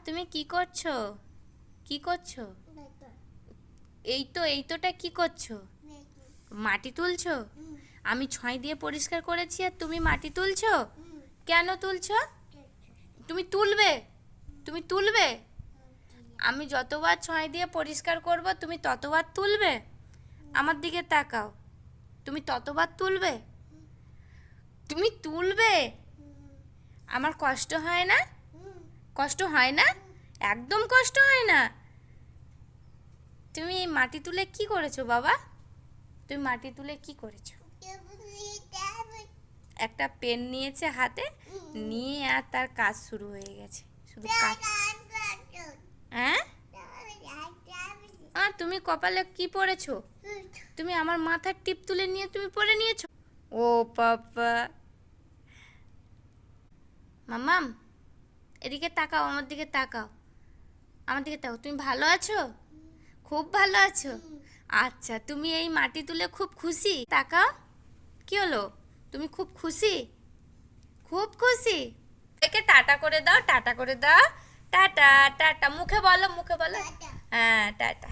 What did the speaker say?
তুমি কি করছো? কি করছো? এই তোটা কি করছো? মাটি তুলছো? আমি ছয় দিয়ে পরিষ্কার করেছি আর তুমি মাটি তুলছো? কেন তুলছো? তুমি তুলবে? তুমি তুলবে? আমি যতবার ছয় দিয়ে পরিষ্কার করব তুমি ততবার তুলবে? আমার দিকে তাকাও। তুমি ততবার তুলবে? তুমি তুলবে? আমার কষ্ট হয় না? কষ্ট হয় না? একদম কষ্ট হয় না। তুমি মাটি তুলে কি করেছো বাবা? তুমি মাটি তুলে কি করেছো? একটা পেন নিয়েছে হাতে, নিয়ে আর তার কাজ শুরু হয়ে গেছে। শুধু কাজ। হ্যাঁ, আর তুমি কপালে কি পরেছো? তুমি আমার মাথার টিপ তুলে নিয়ে তুমি পরে নিয়েছো। ও বাবা। মামাম, এদিকে তাকাও, আমার দিকে তাকাও। আমার দিকে তাকাও। তুমি ভালো আছো? খুব ভালো আছো? আচ্ছা, তুমি এই মাটি তুলে খুব খুশি? তাকাও। কি হলো? তুমি খুব খুশি? খুব খুশি? একে টাটা করে দাও, টাটা করে দাও। টাটা টাটা, মুখে বলো, মুখে বলো। হ্যাঁ, টাটা।